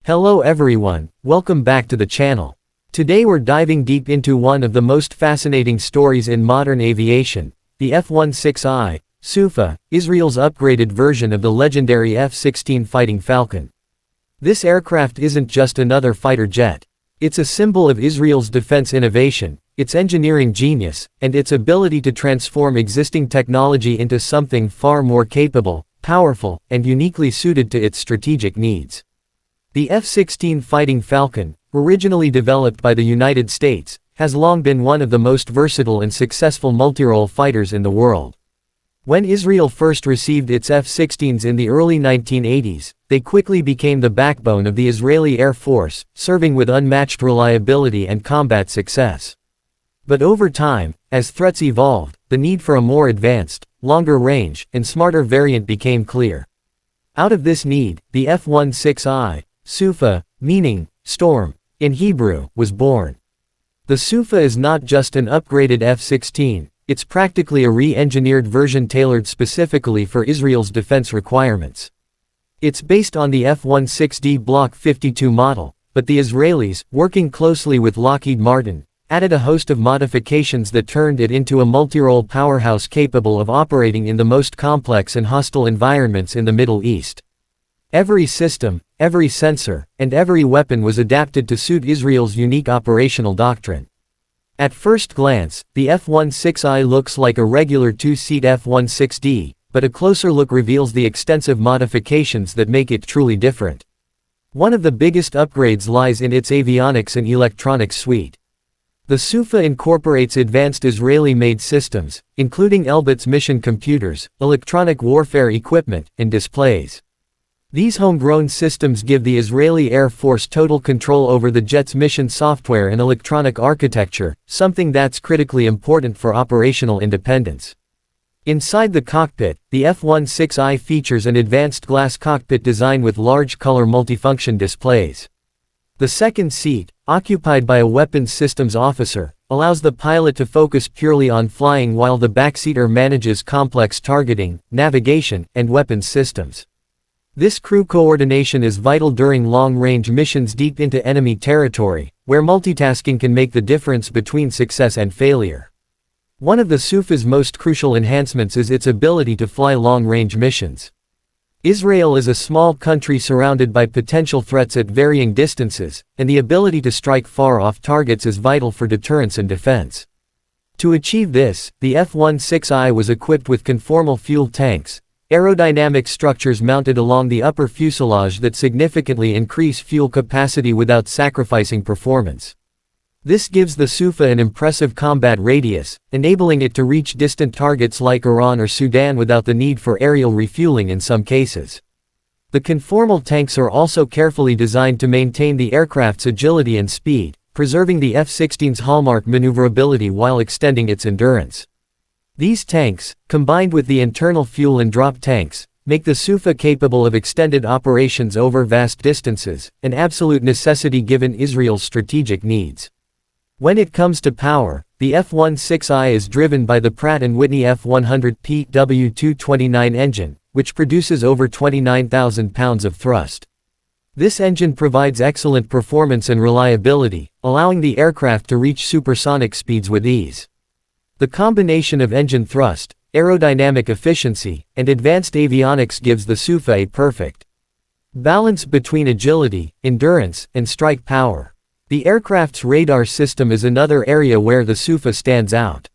Hello everyone, welcome back to the channel. Today we're diving deep into one of the most fascinating stories in modern aviation, the F-16I Sufa, Israel's upgraded version of the legendary F-16 Fighting Falcon. This aircraft isn't just another fighter jet. It's a symbol of Israel's defense innovation, its engineering genius, and its ability to transform existing technology into something far more capable, powerful, and uniquely suited to its strategic needs. The F-16 Fighting Falcon, originally developed by the United States, has long been one of the most versatile and successful multirole fighters in the world. When Israel first received its F-16s in the early 1980s, they quickly became the backbone of the Israeli Air Force, serving with unmatched reliability and combat success. But over time, as threats evolved, the need for a more advanced, longer range, and smarter variant became clear. Out of this need, the F-16I Sufa, meaning storm in Hebrew, was born. The Sufa is not just an upgraded F-16, it's practically a re-engineered version tailored specifically for Israel's defense requirements. It's based on the F-16D Block 52 model, but the Israelis, working closely with Lockheed Martin, added a host of modifications that turned it into a multirole powerhouse capable of operating in the most complex and hostile environments in the Middle East. Every system, every sensor, and every weapon was adapted to suit Israel's unique operational doctrine. At first glance, the F-16I looks like a regular two-seat F-16D, but a closer look reveals the extensive modifications that make it truly different. One of the biggest upgrades lies in its avionics and electronics suite. The Sufa incorporates advanced Israeli-made systems, including Elbit's mission computers, electronic warfare equipment, and displays. These homegrown systems give the Israeli Air Force total control over the jet's mission software and electronic architecture, something that's critically important for operational independence. Inside the cockpit, the F-16I features an advanced glass cockpit design with large color multifunction displays. The second seat, occupied by a weapons systems officer, allows the pilot to focus purely on flying while the backseater manages complex targeting, navigation, and weapons systems. This crew coordination is vital during long-range missions deep into enemy territory, where multitasking can make the difference between success and failure. One of the Sufa's most crucial enhancements is its ability to fly long-range missions. Israel is a small country surrounded by potential threats at varying distances, and the ability to strike far-off targets is vital for deterrence and defense. To achieve this, the F-16I was equipped with conformal fuel tanks, aerodynamic structures mounted along the upper fuselage that significantly increase fuel capacity without sacrificing performance. This gives the Sufa an impressive combat radius, enabling it to reach distant targets like Iran or Sudan without the need for aerial refueling in some cases. The conformal tanks are also carefully designed to maintain the aircraft's agility and speed, preserving the F-16's hallmark maneuverability while extending its endurance. These tanks, combined with the internal fuel and drop tanks, make the Sufa capable of extended operations over vast distances, an absolute necessity given Israel's strategic needs. When it comes to power, the F-16I is driven by the Pratt & Whitney F-100 PW229 engine, which produces over 29,000 pounds of thrust. This engine provides excellent performance and reliability, allowing the aircraft to reach supersonic speeds with ease. The combination of engine thrust, aerodynamic efficiency, and advanced avionics gives the Sufa a perfect balance between agility, endurance, and strike power. The aircraft's radar system is another area where the Sufa stands out.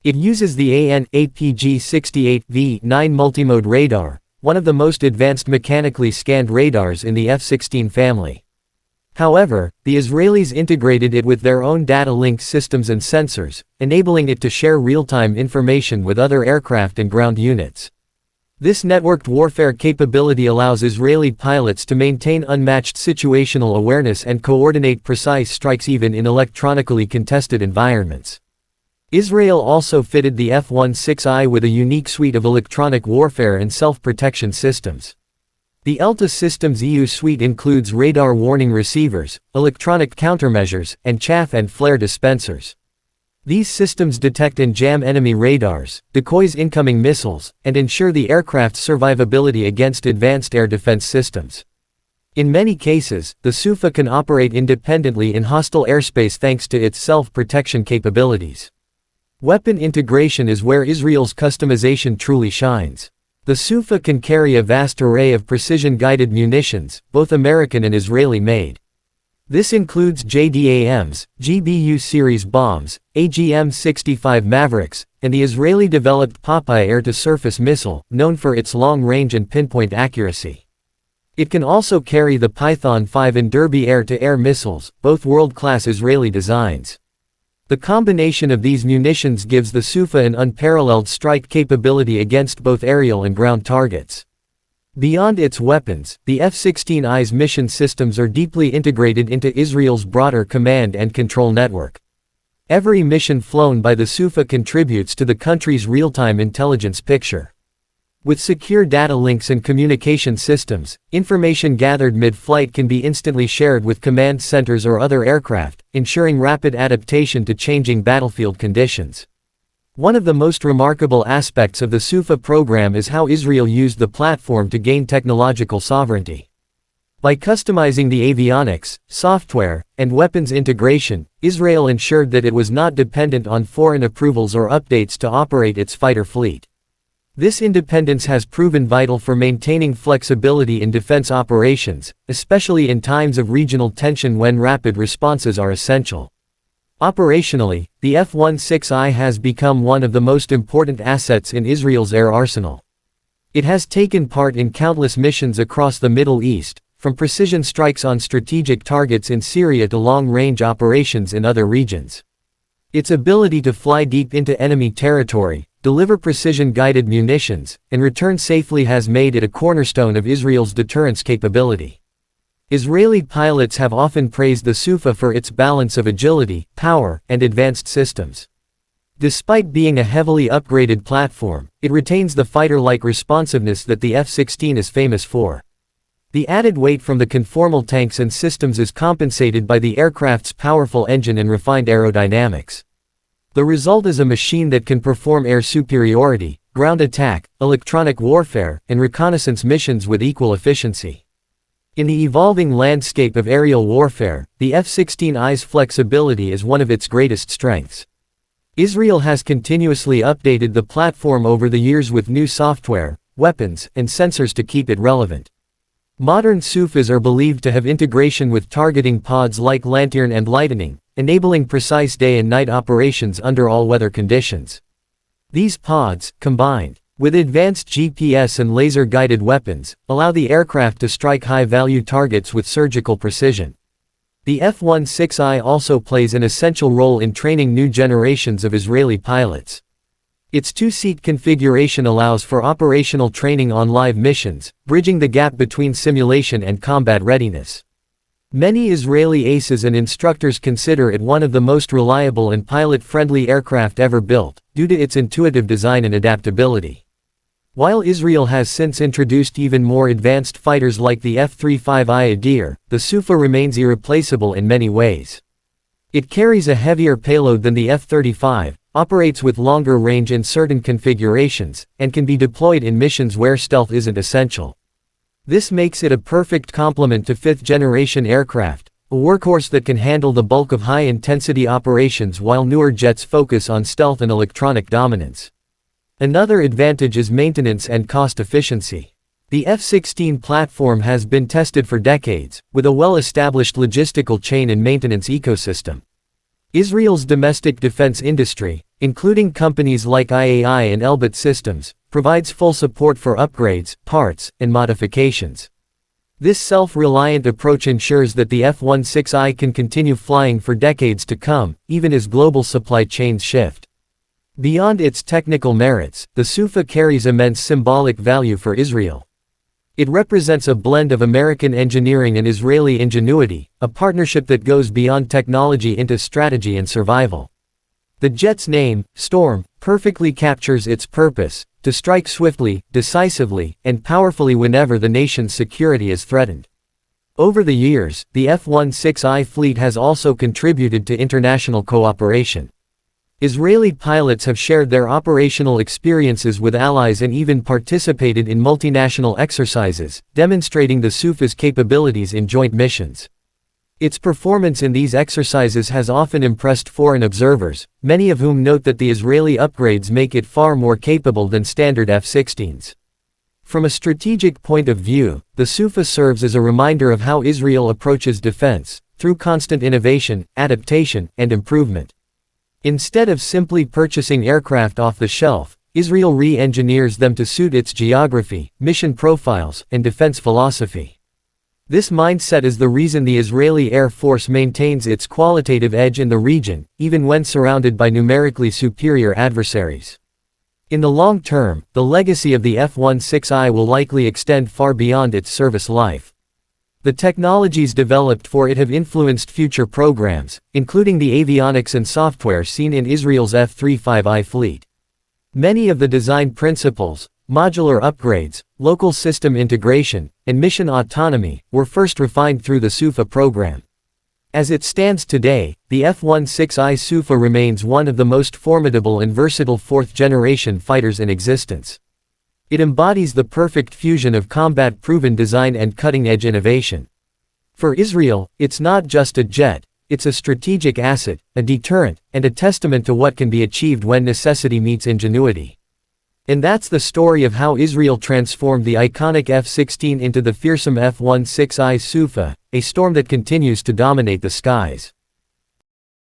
It uses the AN/APG-68V-9 multimode radar, one of the most advanced mechanically scanned radars in the F-16 family. However, the Israelis integrated it with their own data link systems and sensors, enabling it to share real-time information with other aircraft and ground units. This networked warfare capability allows Israeli pilots to maintain unmatched situational awareness and coordinate precise strikes even in electronically contested environments. Israel also fitted the F-16I with a unique suite of electronic warfare and self-protection systems. The ELTA Systems EU suite includes radar warning receivers, electronic countermeasures, and chaff and flare dispensers. These systems detect and jam enemy radars, decoys incoming missiles, and ensure the aircraft's survivability against advanced air defense systems. In many cases, the Sufa can operate independently in hostile airspace thanks to its self-protection capabilities. Weapon integration is where Israel's customization truly shines. The Sufa can carry a vast array of precision-guided munitions, both American and Israeli-made. This includes JDAMs, GBU series bombs, AGM-65 Mavericks, and the Israeli-developed Popeye air-to-surface missile, known for its long range and pinpoint accuracy. It can also carry the Python 5 and Derby air-to-air missiles, both world-class Israeli designs. The combination of these munitions gives the Sufa an unparalleled strike capability against both aerial and ground targets. Beyond its weapons, the F-16I's mission systems are deeply integrated into Israel's broader command and control network. Every mission flown by the Sufa contributes to the country's real-time intelligence picture. With secure data links and communication systems, information gathered mid-flight can be instantly shared with command centers or other aircraft, ensuring rapid adaptation to changing battlefield conditions. One of the most remarkable aspects of the Sufa program is how Israel used the platform to gain technological sovereignty. By customizing the avionics, software, and weapons integration, Israel ensured that it was not dependent on foreign approvals or updates to operate its fighter fleet. This independence has proven vital for maintaining flexibility in defense operations, especially in times of regional tension when rapid responses are essential. Operationally, the F-16I has become one of the most important assets in Israel's air arsenal. It has taken part in countless missions across the Middle East, from precision strikes on strategic targets in Syria to long-range operations in other regions. Its ability to fly deep into enemy territory, deliver precision-guided munitions, and return safely has made it a cornerstone of Israel's deterrence capability. Israeli pilots have often praised the Sufa for its balance of agility, power, and advanced systems. Despite being a heavily upgraded platform, it retains the fighter-like responsiveness that the F-16 is famous for. The added weight from the conformal tanks and systems is compensated by the aircraft's powerful engine and refined aerodynamics. The result is a machine that can perform air superiority, ground attack, electronic warfare, and reconnaissance missions with equal efficiency. In the evolving landscape of aerial warfare, the F-16I's flexibility is one of its greatest strengths. Israel has continuously updated the platform over the years with new software, weapons, and sensors to keep it relevant. Modern Sufas are believed to have integration with targeting pods like Lantern and Lightning, enabling precise day and night operations under all weather conditions. These pods, combined with advanced GPS and laser-guided weapons, allow the aircraft to strike high-value targets with surgical precision. The F-16I also plays an essential role in training new generations of Israeli pilots. Its two-seat configuration allows for operational training on live missions, bridging the gap between simulation and combat readiness. Many Israeli aces and instructors consider it one of the most reliable and pilot-friendly aircraft ever built, due to its intuitive design and adaptability. While Israel has since introduced even more advanced fighters like the F-35I Adir, the Sufa remains irreplaceable in many ways. It carries a heavier payload than the F-35, operates with longer range in certain configurations, and can be deployed in missions where stealth isn't essential. This makes it a perfect complement to fifth-generation aircraft, a workhorse that can handle the bulk of high-intensity operations while newer jets focus on stealth and electronic dominance. Another advantage is maintenance and cost efficiency. The F-16 platform has been tested for decades, with a well-established logistical chain and maintenance ecosystem. Israel's domestic defense industry, including companies like IAI and Elbit Systems, provides full support for upgrades, parts, and modifications. This self-reliant approach ensures that the F-16I can continue flying for decades to come, even as global supply chains shift. Beyond its technical merits, the Sufa carries immense symbolic value for Israel. It represents a blend of American engineering and Israeli ingenuity, a partnership that goes beyond technology into strategy and survival. The jet's name, Storm, perfectly captures its purpose: to strike swiftly, decisively, and powerfully whenever the nation's security is threatened. Over the years, the F-16I fleet has also contributed to international cooperation. Israeli pilots have shared their operational experiences with allies and even participated in multinational exercises, demonstrating the Sufa's capabilities in joint missions. Its performance in these exercises has often impressed foreign observers, many of whom note that the Israeli upgrades make it far more capable than standard F-16s. From a strategic point of view, the Sufa serves as a reminder of how Israel approaches defense, through constant innovation, adaptation, and improvement. Instead of simply purchasing aircraft off the shelf, Israel re-engineers them to suit its geography, mission profiles, and defense philosophy. This mindset is the reason the Israeli Air Force maintains its qualitative edge in the region, even when surrounded by numerically superior adversaries. In the long term, the legacy of the F-16I will likely extend far beyond its service life. The technologies developed for it have influenced future programs, including the avionics and software seen in Israel's F-35I fleet. Many of the design principles, modular upgrades, local system integration, and mission autonomy, were first refined through the Sufa program. As it stands today, the F-16I Sufa remains one of the most formidable and versatile fourth-generation fighters in existence. It embodies the perfect fusion of combat-proven design and cutting-edge innovation. For Israel, it's not just a jet, it's a strategic asset, a deterrent, and a testament to what can be achieved when necessity meets ingenuity. And that's the story of how Israel transformed the iconic F-16 into the fearsome F-16I Sufa, a storm that continues to dominate the skies.